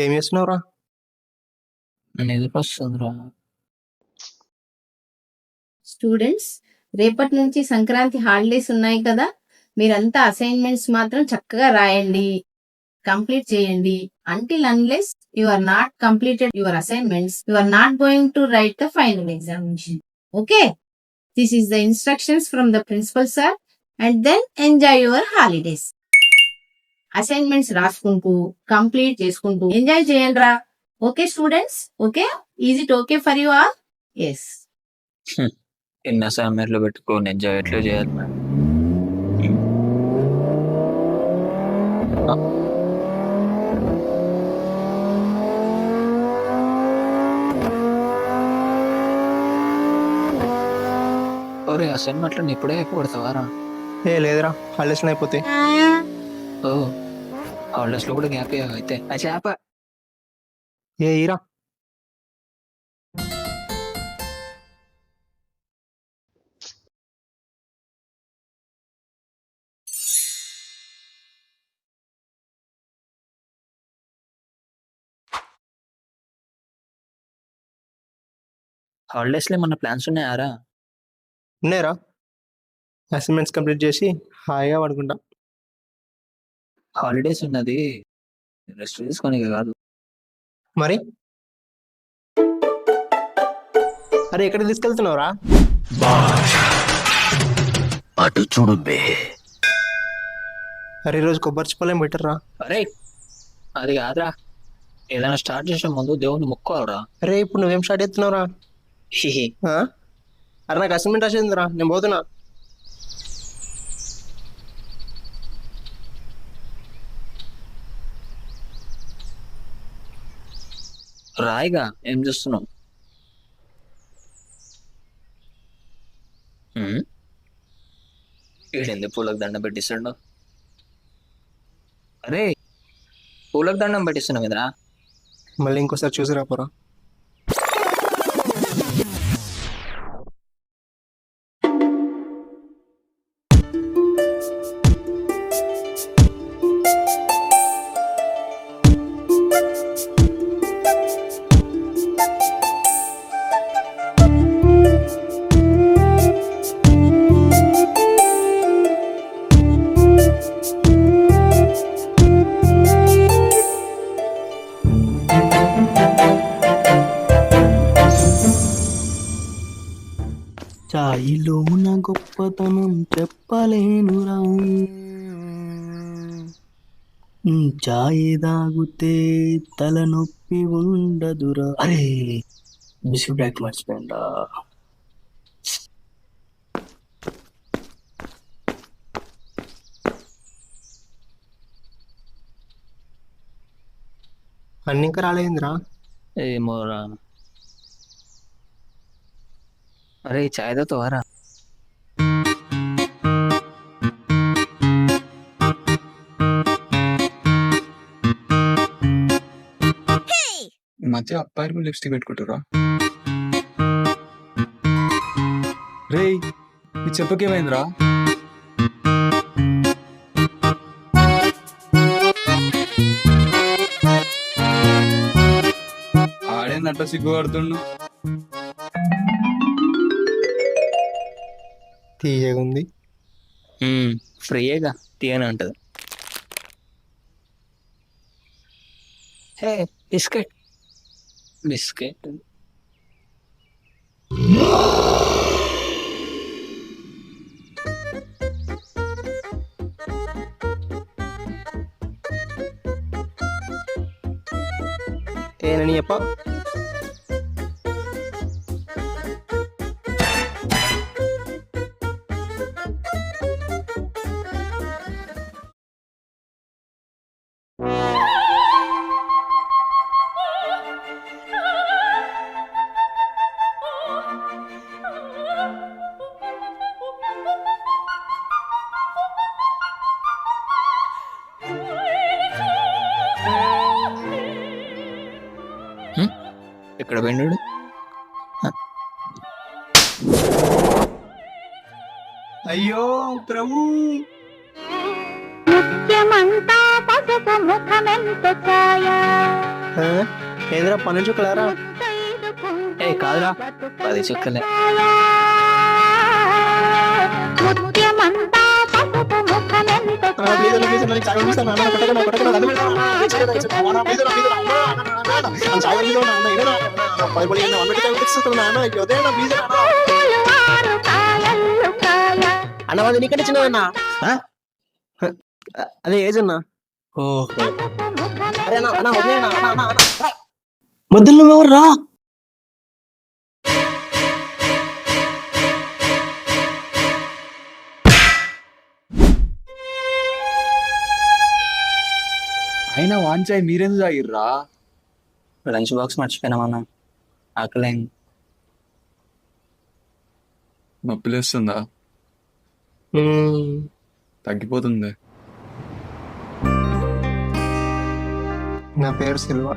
ఏం చేస్తున్నావురా? నిద్ర వస్తుందిరా. స్టూడెంట్స్, రేపటి నుంచి సంక్రాంతి హాలిడేస్ ఉన్నాయి కదా, మీరంతా అసైన్మెంట్స్ మాత్రం చక్కగా రాయండి, కంప్లీట్ చేయండి. Until unless you are not completed your assignments, you are not going to write the final examination. Okay? This is the instructions from the principal sir, and then enjoy your holidays. Assignments రాసుకుంటూ complete చేసుకుంటూ enjoy చేయండి రా. Okay students? Okay, is it okay for you all? Yes. ఎన్ని అసైన్మెంట్లు పెట్టుకొని enjoy ఎట్లా చేయాలి madam? ఒరే అసైన్మెంట్లను ఇప్పుడే అయిపోతావారా? ఏ లేదురా, హాలిడేస్ అయిపోతాయి. ఓ హాలిడేస్ లో కూడా గ్యాప్ అయితే ఆ చేప ఏ ఈరా. హాలిడేస్ లో ఏమన్నా ప్లాన్స్ ఉన్నాయారా? ఉన్నాయిరా, అసైన్మెంట్స్ కంప్లీట్ చేసి హాయిగా పడుకుంటా. హాలిడేస్ ఉన్నది రెస్ట్ తీసుకొని కాదు. మరి అరే ఎక్కడికి తీసుకెళ్తున్నావురా? అటు చూడు బే. అరే ఈరోజు కొబ్బరి చిప్పలేం బెటర్రా. అరే అది కాదురా, ఏదైనా స్టార్ట్ చేసే ముందు దేవుని మొక్కోవాలరా. అరే ఇప్పుడు నువ్వేం స్టార్ట్ చేస్తున్నావురా? ఆ? అరే నాకు అసైన్మెంట్ రాసేదిరా, నేను పోతున్నా. రాయిగా ఏం చేస్తున్నావు? ఈడెంది పూలకు దండం పెట్టిస్తాడు? అరే పూలకు దండం పెట్టిస్తున్నావు కదరా. మళ్ళీ ఇంకోసారి చూసి రాపోరా. చాయిలో నా గొప్పతనం చెప్పలేనురా, చాయ్ తాగితే తలనొప్పి ఉండదురా. అరే బిస్కెట్ ప్యాకెట్ మర్చిపోయిందా? అన్ని ఇంకా రాలేదురా. ఏమోరా. అరే చాయ్ తాగుతావారా? ఈ మధ్య అబ్బాయిలు లిప్స్టిక్ పెట్టుకుంటారా? రేయ్ మీ చెప్పకేమైందిరా? ఆడేందట్లా సిగ్గుపడుతుండు? తీయగా ఉంది. ఫ్రీయేగా తీయని అంటది. హే బిస్కెట్ బిస్కెట్. ఏనని చెప్ప. ఎక్కడ పోయినాడు? అయ్యో ప్రభు. ముత్యమంతా పసుపు ఆ? ఏందిరా పని చుక్కలారా? ఏ కాదురా 10 చుక్కలే. అన్న అది నీకంటే చిన్నదన్నా. అదే ఏజ్ అన్నా. ఓహో అరే అన్న అన్న వదిలేయ్ అన్న, అన్న, అన్న, అన్న. మధ్యలో నువ్వెవరు రా? అయినా వాంచాయి మీరెందుకు తాగిర్రా? Lunch box మర్చిపోయినామన్నా, ఆకలైంది. నొప్పిలేస్తుందా? మ్మ్. తగ్గిపోతుంది. నా పేరు సిల్వా.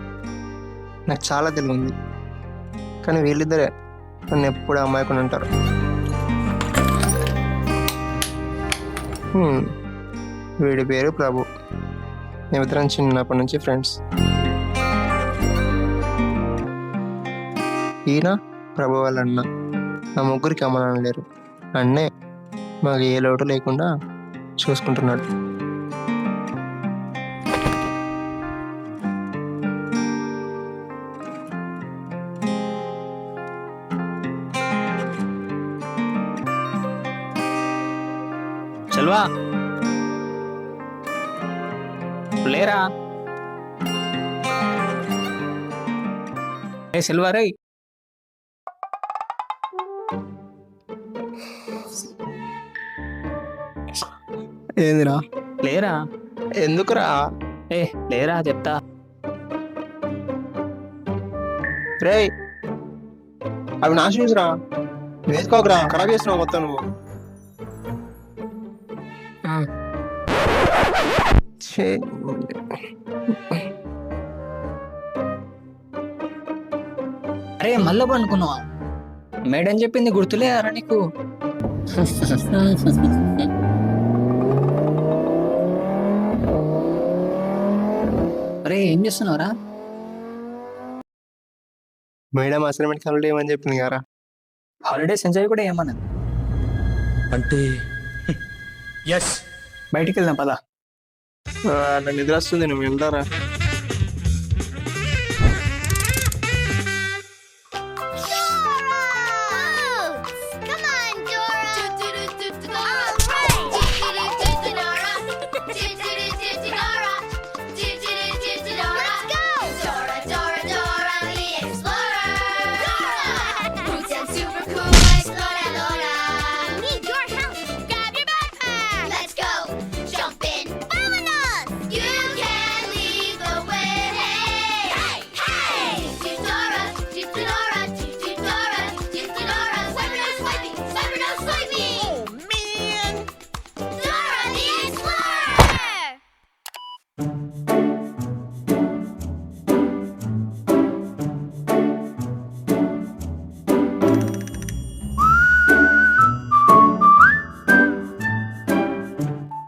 నాకు చాలా తెలివి, కానీ వీళ్ళిద్దరే నన్ను ఎప్పుడు అమ్మాయికొని అంటారు. వీడి పేరు ప్రభు. మేమిద్దరం చిన్నప్పటి నుంచి ఫ్రెండ్స్. ఈయన ప్రభు వాళ్ళ అన్న. ఆ ముగ్గురికి అమ్మ నాన్న లేరు. అన్నే మాకు ఏ లోటు లేకుండా చూసుకుంటున్నాడు. సెల్వా లేరా? ఏ సెల్వా రే, ఏందిరా? లేరా? ఎందుకురా? ఏ లేరా చెప్తా. రేయ్ అవి నా షూస్ రా, వేసుకోకరా, ఖరాబ్ చేస్తున్నావు మొత్తం నువ్వు. ఛే. అరే మళ్ళా పనుకున్నావా? మేడం చెప్పింది గుర్తులేరా నీకు? అరే ఏం చేస్తున్నావురా? మేడం అసైన్మెంట్ కంప్లీట్ ఏమని చెప్పింది కదా. హాలిడేస్ ఎంజాయ్ కూడా ఏమన్నా అంటే బయటికి వెళ్దాం పదా. నాకు నిద్ర వస్తుంది, నువ్వు వెళ్తారా?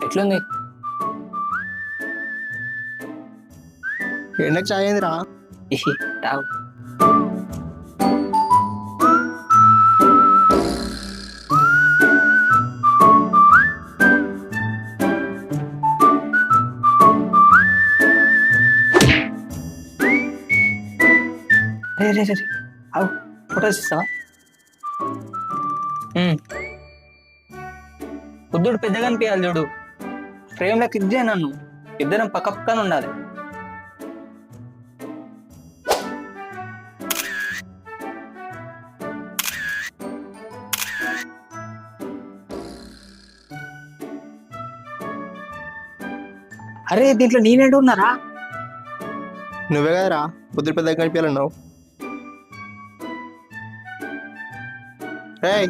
ఎట్లుంది? ఎండకు చాయ్ ఏందిరా? ఇహి, తాగు. రే రే రే రే, ఆగు, ఫోటోస్ ఇస్తావా? బుద్ధుడు పెద్దగా అనిపించాలి చూడు, ఫ్రేమ్లోకి ఇద్దే నన్ను, ఇద్దరం పక్క పక్కన ఉండాలి. అరే దీంట్లో నేనేంటి ఉన్నారా? నువ్వే కదరా బుద్ధుడు పెద్ద కనిపించాలన్నావు. రేయ్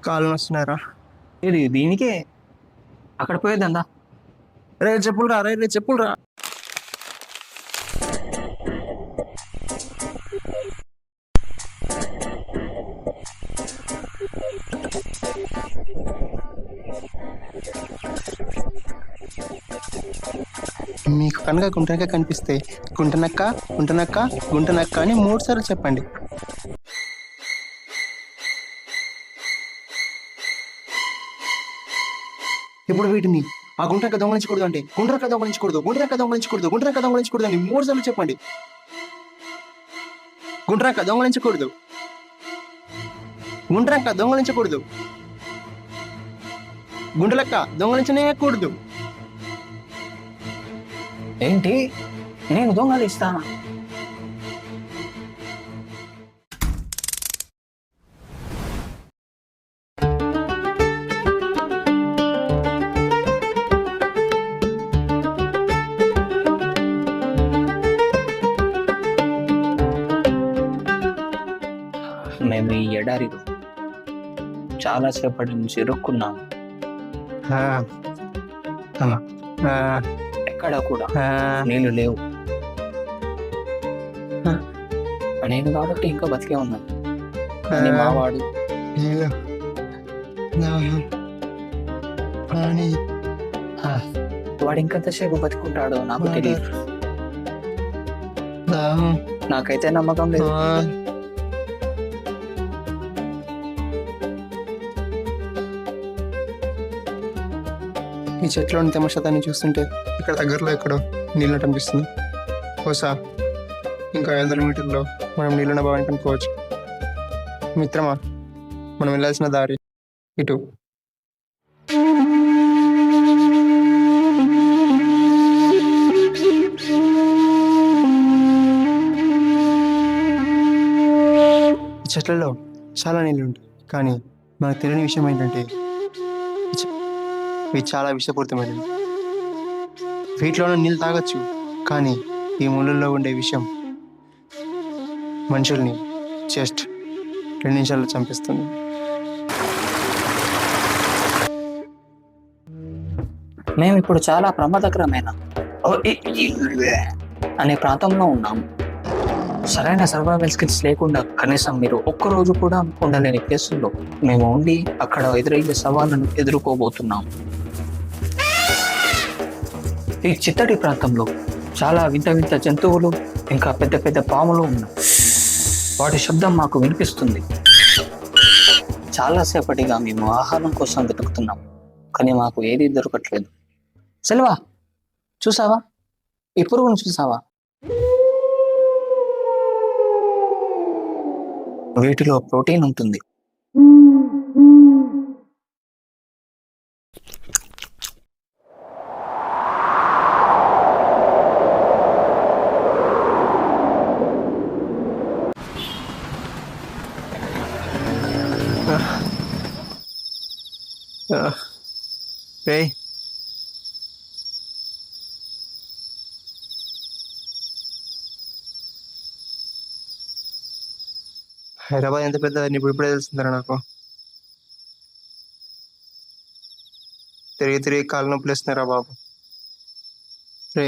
కాళ్ళు వస్తున్నారా? ఇది దీనికే అక్కడ పోయేద్దా? రే చెప్పులు రా రే చెప్పులు రా. మీకు కనుక గుంటనక్క కనిపిస్తే గుంటనక్క గుంటనక్క గుంటనక్క అని 3 సార్లు చెప్పండి. ఇప్పుడు వీటిని ఆ గుంటనక్క దొంగలించకూడదు అంటే గుంటనక్క దొంగలించకూడదు, గుంటనక్క దొంగలించకూడదు, గుంటనక్క దొంగలించకూడదు అని 3 సార్లు చెప్పండి. గుంటనక్క దొంగలించకూడదు, గుంటనక్క దొంగలించకూడదు, గుంటలక్క దొంగలించనేయకూడదు. ఏంటి, నేను దొంగలిస్తానా? మేము ఈ ఎడారిలో చాలాసేపటి నుంచి ఇరుక్కున్నాము. ఆ, ఆ, ఆ, ఎక్కడ కూడా ఆ. నీళ్లు లేవు. నేను కాబట్టి ఇంకా బతికే ఉన్నాను. కానీ మావాడు నీళ్ళు, దాహం, పానీ, వాడు ఇంకెంతసేపు బతుకుంటాడో నాకు తెలియదు. దాహం, నాకైతే నమ్మకం లేదు. ఈ చెట్లోని తమశాతాన్ని చూస్తుంటే ఇక్కడ దగ్గరలో ఎక్కడో నీళ్ళు అనిపిస్తుంది. బహుశా ఇంకా 500 మీటర్లో మనం నీళ్ళున్న భావాన్ని కనుక్కోవచ్చు. మిత్రమా, మనం వెళ్ళాల్సిన దారి ఇటు. ఈ చెట్లలో చాలా నీళ్ళు ఉంటాయి, కానీ మనకు తెలియని విషయం ఏంటంటే ఇవి చాలా విషపూరితమైనవి. వీటిలోనే నీళ్ళు తాగొచ్చు, కానీ ఈ ముళ్ళల్లో ఉండే విషయం మనుషుల్ని జస్ట్ 2 నిమిషాల్లో చంపేస్తుంది. మేము ఇప్పుడు చాలా ప్రమాదకరమైన అనే ప్రాంతంలో ఉన్నాము. సరైన సర్వైవల్ స్కిల్స్ లేకుండా కనీసం మీరు ఒక్కరోజు కూడా ఉండలేని ప్లేసుల్లో మేము ఉండి అక్కడ ఎదురయ్యే సవాళ్ళను ఎదుర్కోబోతున్నాము. ఈ చిత్తడి ప్రాంతంలో చాలా వింత వింత జంతువులు ఇంకా పెద్ద పెద్ద పాములు ఉన్నాయి. వాటి శబ్దం మాకు వినిపిస్తుంది. చాలాసేపటిగా మేము ఆహారం కోసం వెతుకుతున్నాం, కానీ మాకు ఏది దొరకట్లేదు. సెల్వా, చూసావా? ఈ పురుగును చూసావా? వీటిలో ప్రోటీన్ ఉంటుంది. రేయ్, హైదరాబాద్ ఎంత పెద్దదని ఇప్పుడే తెలుస్తుందరా నాకు. తిరిగి తిరిగి కాళ్ళు నొప్పులు వేస్తున్నారా బాబు. రే,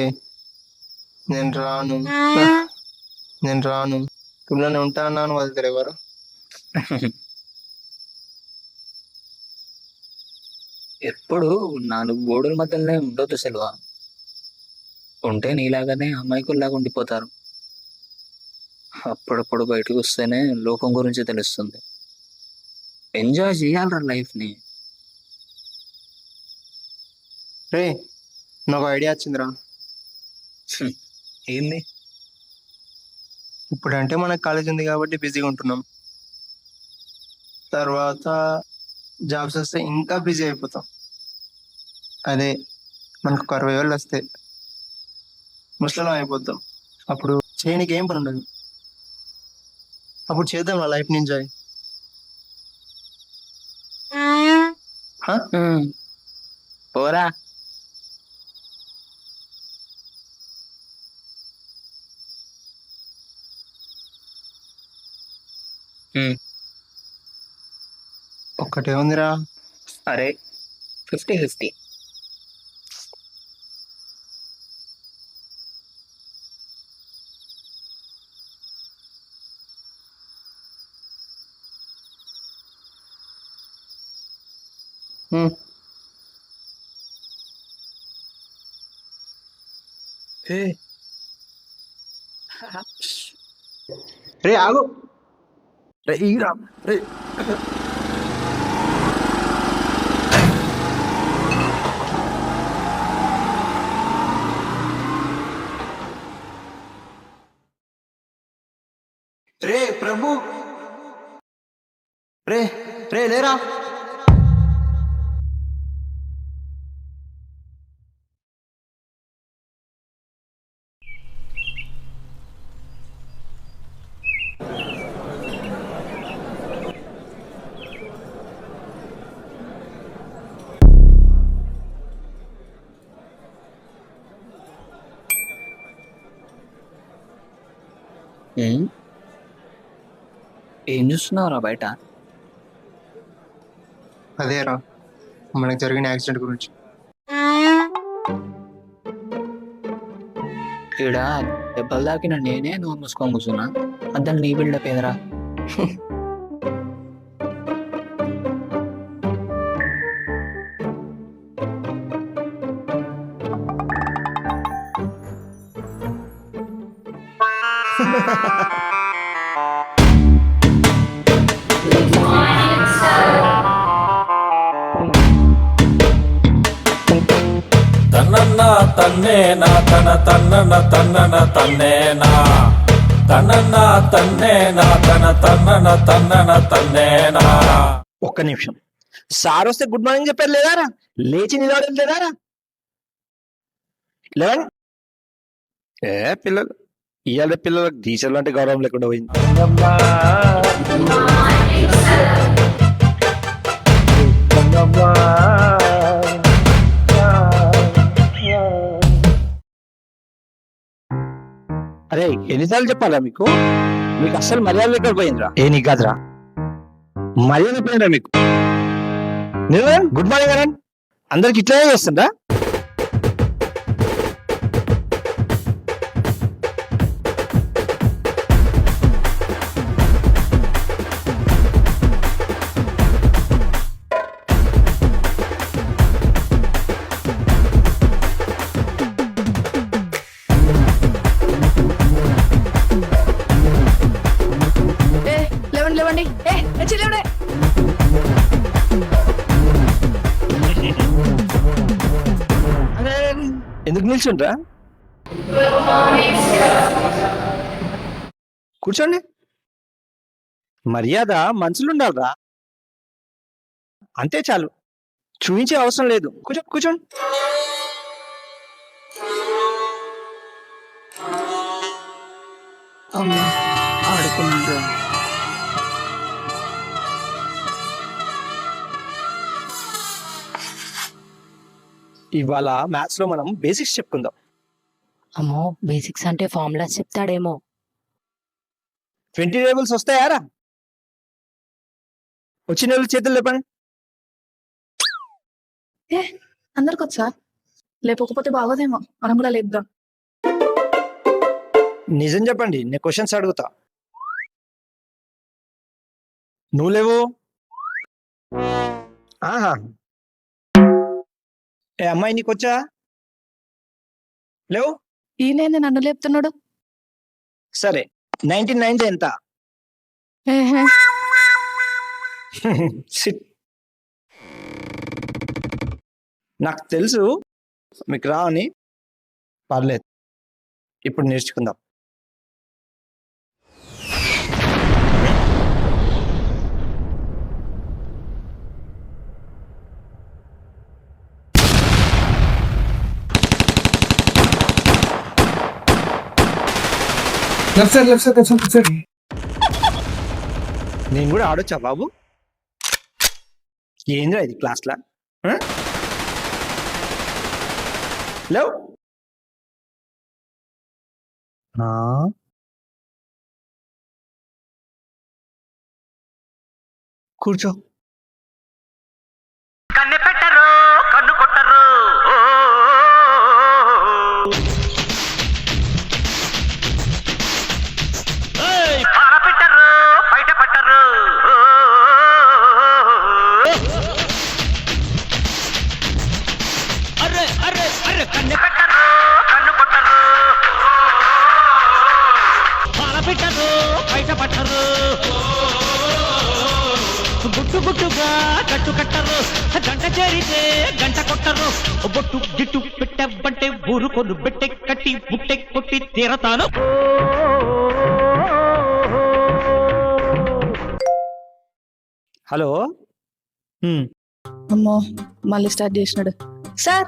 నేను రాను, నేను రాను, తుమ్లోనే ఉంటా అన్నాను, వదిలేరు ఎవరు. ఎప్పుడు 4 గోడల మధ్యలోనే ఉండొద్దు సెల్వా. ఉంటే నీలాగానే అమాయకుల్లాగా ఉండిపోతారు. అప్పుడప్పుడు బయటకు వస్తేనే లోకం గురించి తెలుస్తుంది. ఎంజాయ్ చేయాలరా లైఫ్ని. రే, నాకు ఐడియా వచ్చిందిరా. ఏంది? ఇప్పుడంటే మనకు కాలేజ్ ఉంది కాబట్టి బిజీగా ఉంటున్నాం. తర్వాత జాబ్స్ వస్తే ఇంకా బిజీ అయిపోతాం. అదే మనకు 60 వేలు వస్తే ముసలం అయిపోతాం. అప్పుడు చేయడానికి ఏం పని ఉండదు. అప్పుడు చేద్దాం నా లైఫ్ ఎంజాయ్. పోరా. ఒక్కటే ఉందిరా. అరే 50-50. రే ఆగు. రే ఈరా రే రే ప్రభు, రే రే లేరా. ఏం చూస్తున్నావురా బయట? అదేరా మనకు జరిగిన యాక్సిడెంట్ గురించి. ఈడ దెబ్బలు దాకిన నేనే నువ్వు మూసుకొని కూర్చున్నా, మధ్యలో నీ బిల్డప్ ఏదరా? తన్నన్న తన్నేనా తన తన్నన తన్నన తన్నేనా తన్నన్న తన్నేనా తన తన్నన తన్నన తన్నేనా. ఒక్క నిమిషం. సార్ వస్తే గుడ్ మార్నింగ్ చెప్పారు లేదారా? లేచి నిలవడం లేదారా? లేవండి. పిల్లలు ఇవాళ పిల్లలకు టీచర్లు అంటే గౌరవం లేకుండా పోయింది. అరే ఎన్నిసార్లు చెప్పాలా మీకు? మీకు అస్సలు మర్యాద లేకుండా పోయిందిరా. నీకు కాదురా, మర్యాద పోయిందిరా మీకు. నేను గుడ్ మార్నింగ్ అనండి, అందరికి ఇట్లానే చేస్తుందా? లేవండి. ఎందుకు నిల్చుండ్రా? కూర్చోండి. మర్యాద మనుషులుండాలరా, అంతే చాలు. చూపించే అవసరం లేదు. కూర్చోండి. ఆడుకుంటా ఇవాళ మ్యాథ్స్ లో మనం బేసిక్స్ చెప్పుకుందాం. అమ్మో, బేసిక్స్ అంటే ఫార్ములాస్ చెప్తాడేమో. 20 టేబుల్స్ వస్తాయారా? వచ్చిన వాళ్ళు చేతులు లేపండి. అందరికి వచ్చా? లేకపోతే బాగోదేమో, మనం కూడా లేద్దాం. నిజం చెప్పండి, నేను క్వశ్చన్స్ అడుగుతా. నువ్వు లేవు. ఆహా, ఏ అమ్మాయి నీకు వచ్చా? లేవు. ఈయన నన్ను లేపుతున్నాడు. సరే, 99 ఎంత? Sit. నాకు తెలుసు మీకు రావని, పర్లేదు, ఇప్పుడు నేర్చుకుందాం. Left side. నేను కూడా ఆడొచ్చా బాబు? ఏంద్రా ఇది క్లాస్లా? లేవు. కూర్చో. కన్ను పెట్టరు, కన్ను కొట్టరు. పాల పెట్టరు, బయట పట్టరు. అరే అరే కన్ను పెట్టరు కన్ను కొట్టరు పాల పెట్టరు బయట పట్టరు గుట్టు గుట్టుగా కట్టు కట్టరు గంట చేరితే గంట కొట్టరు బొట్టు గిట్టు పెట్టబంటే ఊరుకొను బెట్టె కట్టి బుట్టె కొట్టి తీరతాను. హలో అమ్మో మళ్ళీ స్టార్ట్ చేసినాడు. సార్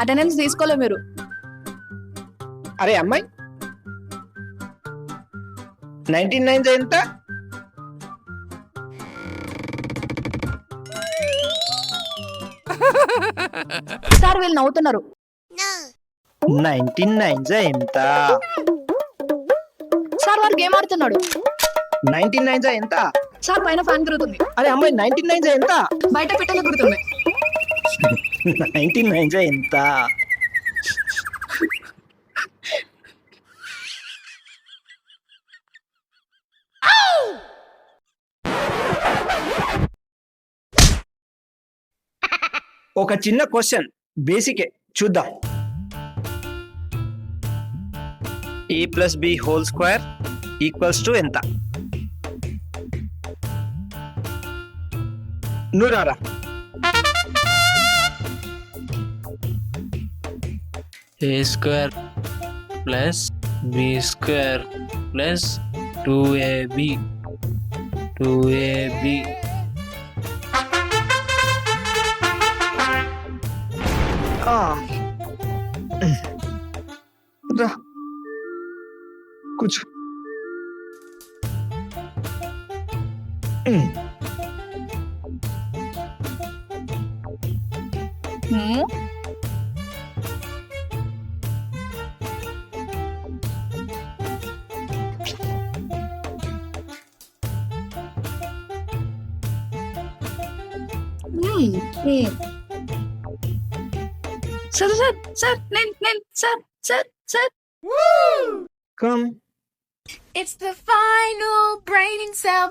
అటెండెన్స్ తీసుకోలే మీరు. అరే అమ్మాయి 99 ఎంత? సార్ వీళ్ళు నవ్వుతున్నారు. 99 ఎంత? సార్ వాడు గేమ్ ఆడుతున్నాడు. 99 ఎంత? సార్ పైన ఫ్యాన్ తిరుగుతుంది. అరే అమ్మాయి 99 ఎంత? బయట పెట్టెలు తిరుగుతుంది. 99 ఎంత? ఒక చిన్న క్వశ్చన్, బేసికే చూద్దాం. a+b² ఈక్వల్స్ టు ఎంత? నువ్వు రారా. a² plus b² plus 2ab 2ab రా కూర్చో. సార్ సార్ సార్ నేను sir sir sir. Come. It's the final brain cell.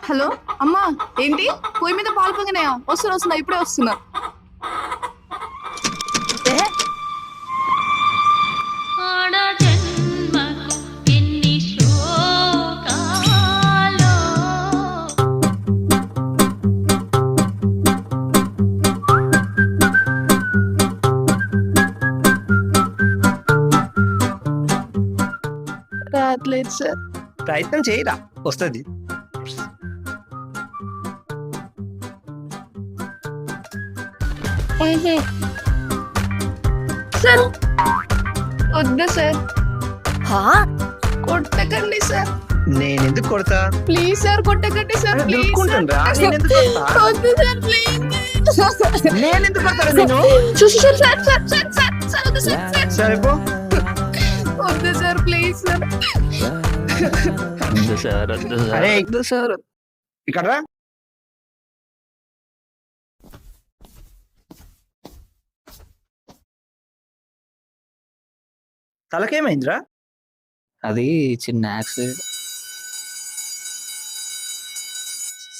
Hello అమ్మా, ఏంటి పొయ్యి మీద పాలు పొంగినాయా? వస్తున్నా ఇప్పుడే వస్తున్నా. రావట్లేదు సార్. ప్రయత్నం చేయరా, వస్తుంది. సార్ వద్దు సార్, కొట్టకండి సార్. నేనెందుకు కొడతా? ప్లీజ్ సార్ కొట్టకండి సార్. దుక్కుంటుండ్రా, నేనెందుకు కొడతా? వద్దు సార్ ప్లీజ్. నేనెందుకు కొడతాను నేను? చూసి sir sir sir sir sir sir వద్దు సార్ సార్. సరే పో. వద్దు సార్ ప్లీజ్ సార్. అరే సార్ ఇక్కడ రా. తలకేమైందిరా? అది చిన్న యాక్సిడెంట్.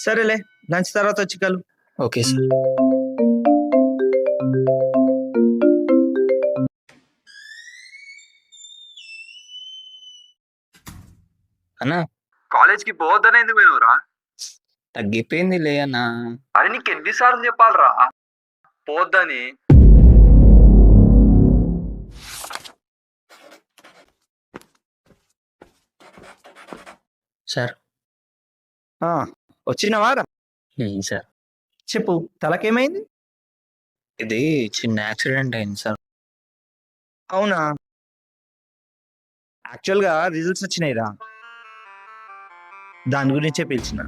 సరేలే, లంచ్ తర్వాత వచ్చి కలు. Okay sir. అన్నా కాలేజ్కి పోవద్దని ఎందుకు పోయినవురా? తగ్గిపోయింది లే అన్నా. అరే నీకు ఎన్నిసార్లు చెప్పాలరా పోవద్దని? సార్ వచ్చినవారా? సార్ చెప్పు, తలకేమైంది? ఇది చిన్న యాక్సిడెంట్ అయింది సార్. అవునా? యాక్చువల్గా రిజల్ట్స్ వచ్చినాయిరా, దాని గురించే పిలిచిన.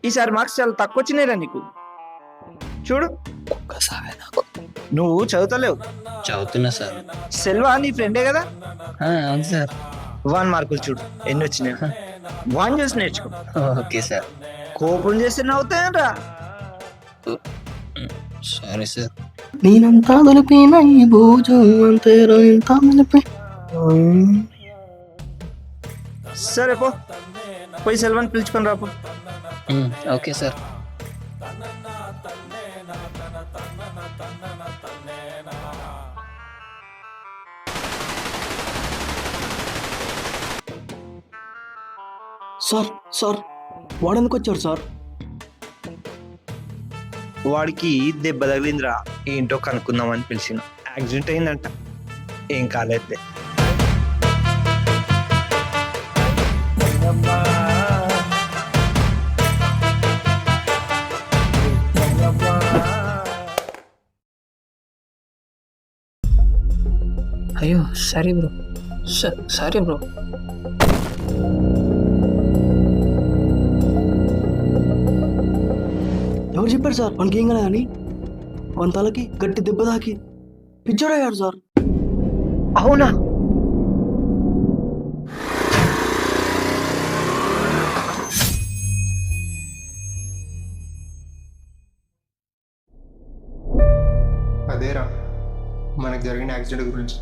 ఈసారి మార్క్స్ చాలా తక్కువ వచ్చినాయిరా నీకు. చూడు ఒక్కసారి నాకు నువ్వు చదువుతలేవు. చదువుతున్నా సార్. సెల్వా నీ ఫ్రెండే కదా, అవును సార్. 1 మార్కులు చూడు ఎన్ని వచ్చినాయి. 1 చేసి నేర్చుకో. Okay sir. కోపం చేస్తే నవ్వుతాయంట్రా. Sorry sir. నేనంతా తలిపిన ఈ భోజం అంతేరా ఇంత మలిపి. సరే పోయి సెల్వాన్ని పిలుచుకొని రాపో. Okay sir. సార్ వాడెందుకు వచ్చారు సార్? వాడికి దెబ్బ తగిలిందిరా, ఏంటో కనుక్కుందామని పిలిచిన. యాక్సిడెంట్ అయిందంట, ఏం కాలేదు. అయ్యో సారీ బ్రో. Sorry bro. ఎవరు చెప్పారు సార్ మనకి ఏం కలదని? మన తలకి గట్టి దెబ్బ తాకి పిచ్చోడయ్యాడు సార్. అవునా? అదేరా మనకు జరిగిన యాక్సిడెంట్ గురించి.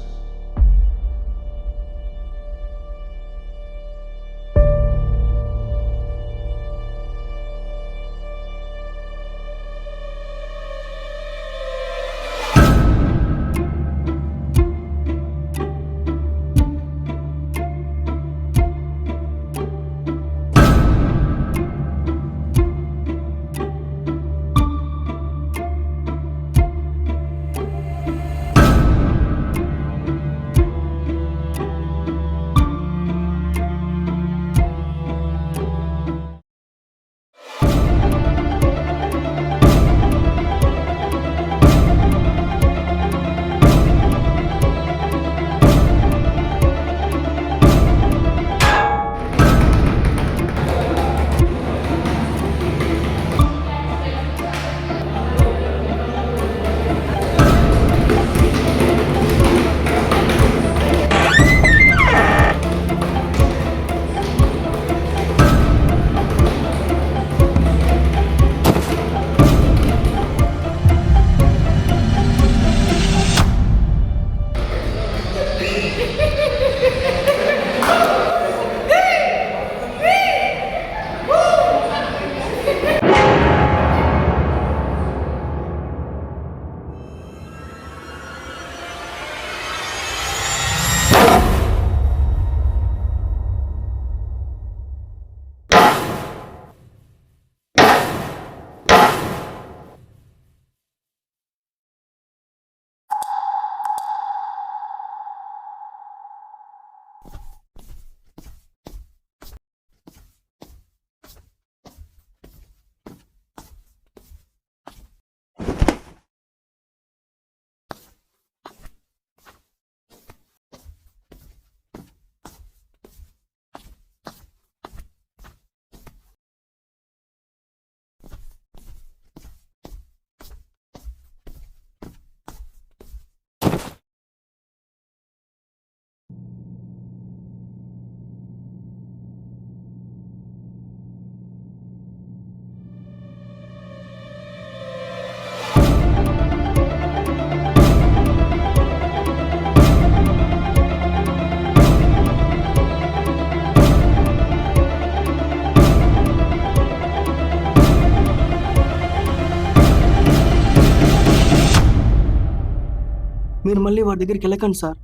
మీరు మళ్ళీ వాడి దగ్గరికి వెళ్ళకండి సార్.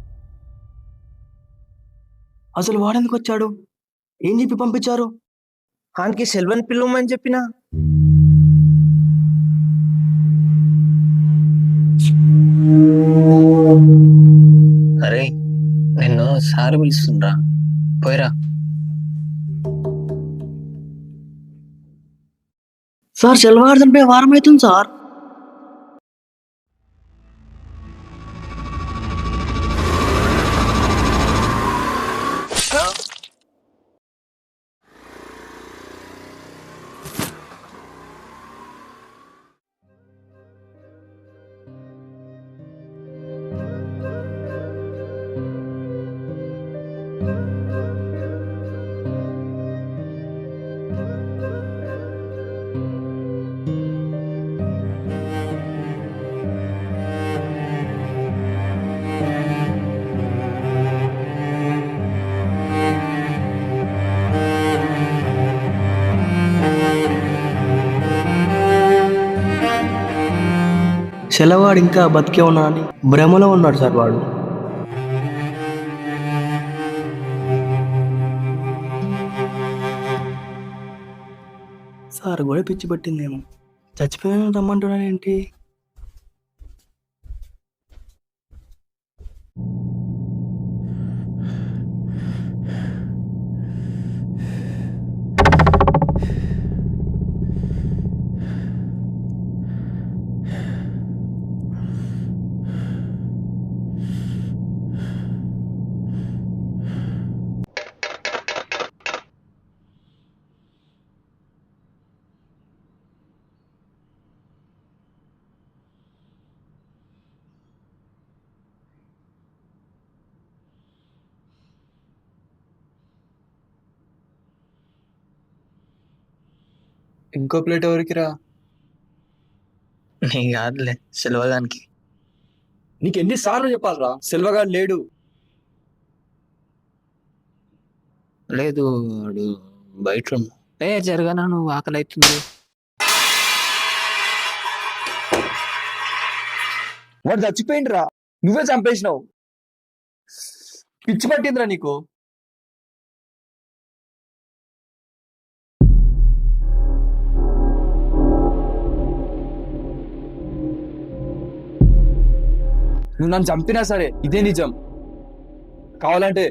అసలు వాడెందుకు వచ్చాడు? ఏం చెప్పి పంపించారు? ఆయనకి సెల్వన్ పిల్లమని చెప్పిన. అరే నిన్ను సార్ పిలుస్తుండ్రా, పోయిరా. సార్ సెల్వార్ చనిపోయి వారం అవుతుంది సార్. సెలవాడు ఇంకా బతికే ఉన్నా అని భ్రమలో ఉన్నాడు సార్ వాడు. సార్ కూడా పిచ్చి పట్టిందేమో, చచ్చిపోయాను రమ్మంటున్నాను ఏంటి? ఇంకో ప్లేట్ ఎవరికి రా? నీ కాదులే, సెలవదానికి. నీకు ఎన్నిసార్లు చెప్పాలరా, సెల్వగాడు లేడు. లేదు, వాడు బయట జరగనా, నువ్వు ఆకలి అవుతుంది. వాడు చచ్చిపోయిండ్రా, నువ్వే చంపేసినావు. పిచ్చి పట్టిందిరా నీకు. నువ్వు నన్ను చంపినా సరే ఇదే నిజం. కావాలంటే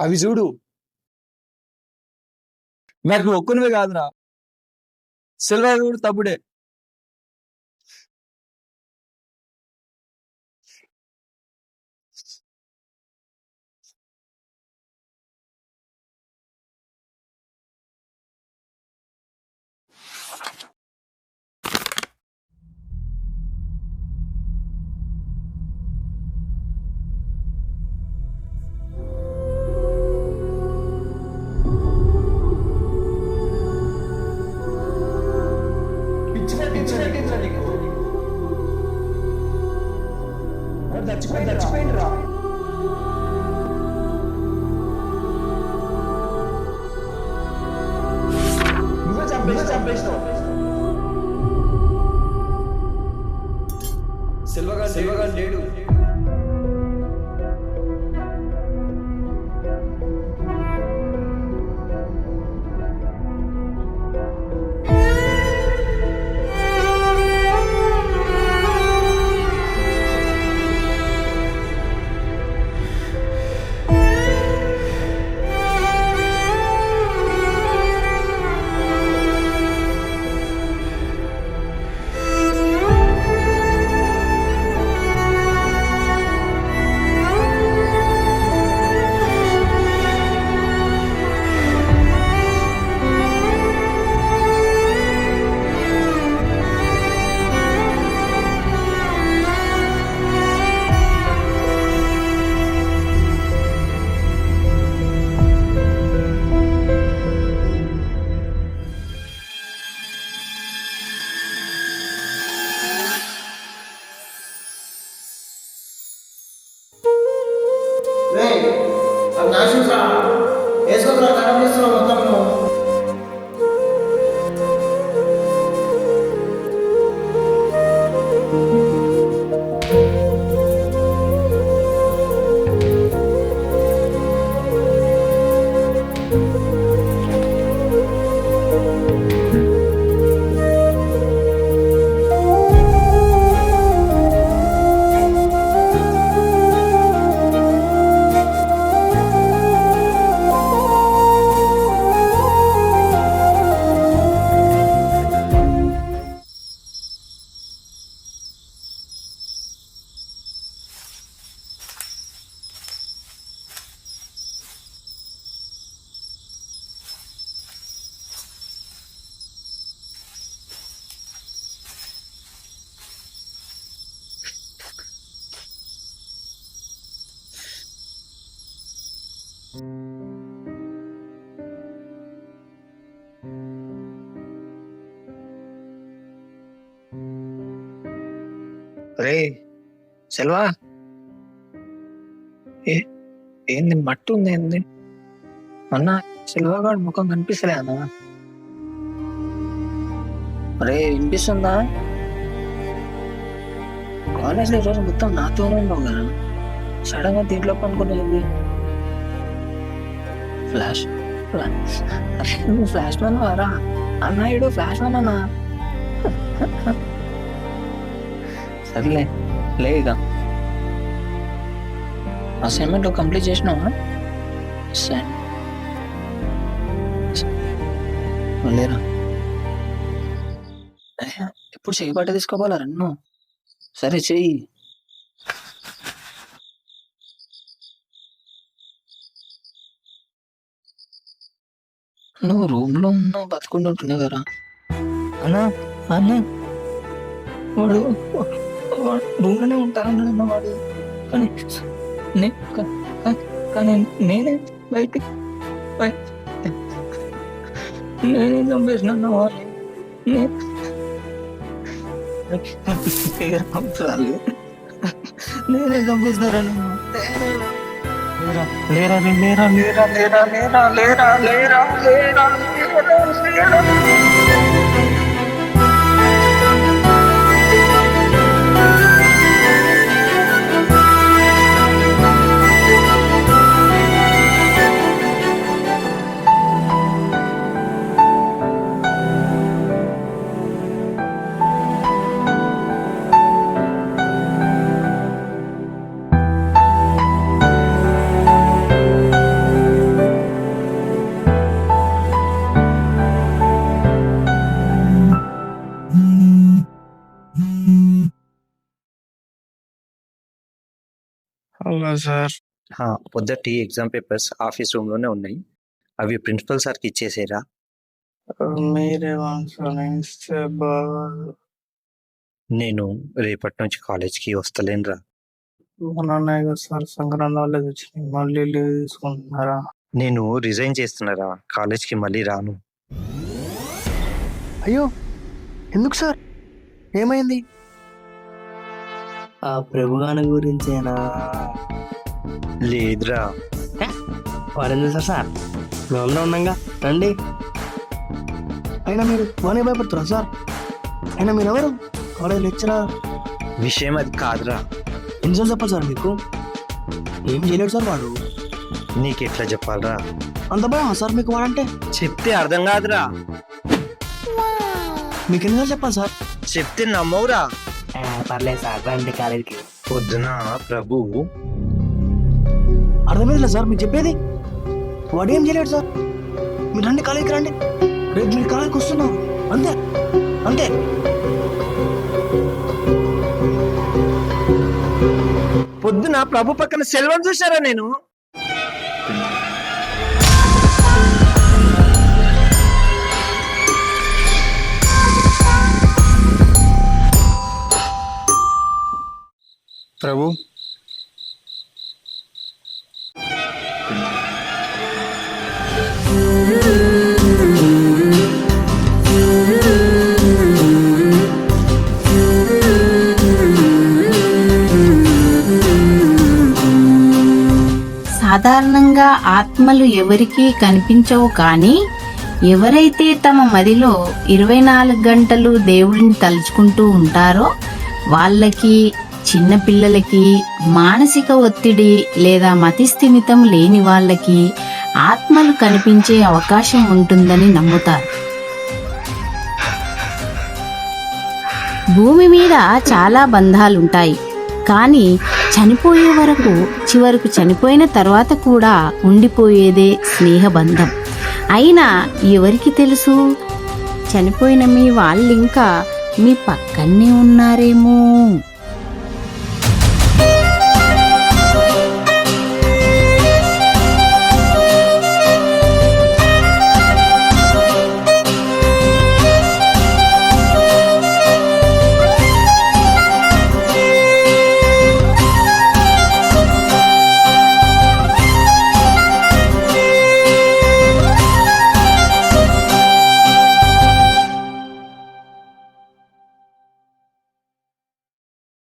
అవి చూడు. నాకు నువ్వు ఒక్కనివే కాదురా, సెల్వా కూడా తప్పుడే. చచ్చిపోయిండ్రా. నువ్వే చంపేసినావు. సెల్వగా లేడు. రే సెల్వా, ఏంది మట్టి ఉంది ఏంది అన్న? సిల్వగాడు ముఖం కనిపిస్తలే అన్న. అరే వినిపిస్తుందా? కాలేజ్లో ఈరోజు మొత్తం నాతోనే ఉన్నావు కదా, సడన్ గా దీంట్లో పనుకునేది. ఫ్లాష్ నువ్వు ఫ్లాష్ మ్యాన్ వారా అన్న? ఇడు ఫ్లాష్ మ్యాన్ అన్నా. సర్లే లేగా. అసైన్మెంట్ కంప్లీట్ చేసినావా? లేరా ఎప్పుడు చెయ్యి బట్ట తీసుకోవాలా రన్ను? సరే చెయ్యి. నువ్వు రూమ్ లో ఉన్నావు బతుకుంటుంటున్నావు కదా అన్న. అన్న వాడు రూమ్ లోనే ఉంటానన్న వాడు, కానీ నేనే బయటికి నేనే చంపేసిన వాళ్ళు. నేనే చంపేసినారన్న. లేరా లేరా లేరా లేరా లేరా లేరా లేరా లేరా లేరా. అవునా సార్? పొద్దుటి ఎగ్జామ్ పేపర్స్ ఆఫీస్ రూమ్ లోనే ఉన్నాయి, అవి ప్రిన్సిపల్ సార్కి ఇచ్చేసేరా. మీరే ఇస్తే బాగోదు. నేను రేపటి నుంచి కాలేజ్కి వస్తలేనురా. అన్నయ్య కదా సార్, సంక్రాంతి వాళ్ళే తెచ్చినాయి, మళ్ళీ లీవ్ తీసుకుంటున్నారా? నేను రిజైన్ చేస్తున్నారా, కాలేజ్కి మళ్ళీ రాను. అయ్యో ఎందుకు సార్, ఏమైంది? ఆ ప్రభుగాని గురించేనా? లేదురా. వారేం చేశారు సార్? మేమందరం ఉన్నాగా, రండి. అయినా మీరు బాగానే భయపడుతురా సార్? అయినా మీరు ఎవరు? College lecturer. విషయం అది కాదురా. ఎన్నిసార్లు చెప్పాలి సార్ మీకు? ఏం చేయలేడు సార్ వాడు. నీకెట్లా చెప్పాలరా? అంత భయం సార్ మీకు వాడంటే? చెప్తే అర్థం కాదురా. మీకు ఎన్నిసార్లు చెప్పాలి సార్? చెప్తే నమ్మవురా. పర్లేదు సార్, రండి కాలేజీకి. పొద్దున ప్రభు అర్థమైందిలే సార్ మీకు చెప్పేది. వాడు ఏం చేయలేడు సార్, మీరు రండి కాలేజీకి రండి. రేపు మీరు కాలేజీకి వస్తున్నావు, అంతే అంతే. పొద్దున ప్రభు పక్కన సెల్వం చూసారా నేను? ప్రభు, సాధారణంగా ఆత్మలు ఎవరికీ కనిపించవు, కానీ ఎవరైతే తమ మదిలో 24 గంటలు దేవుడిని తలుచుకుంటూ ఉంటారో వాళ్ళకి, చిన్నపిల్లలకి, మానసిక ఒత్తిడి లేదా మతిస్థిమితం లేని వాళ్ళకి ఆత్మలు కనిపించే అవకాశం ఉంటుందని నమ్ముతారు. భూమి మీద చాలా బంధాలుంటాయి, కానీ చనిపోయే వరకు, చివరకు చనిపోయిన తర్వాత కూడా ఉండిపోయేదే స్నేహబంధం. అయినా ఎవరికి తెలుసు, చనిపోయిన మీ వాళ్ళింకా మీ పక్కనే ఉన్నారేమో.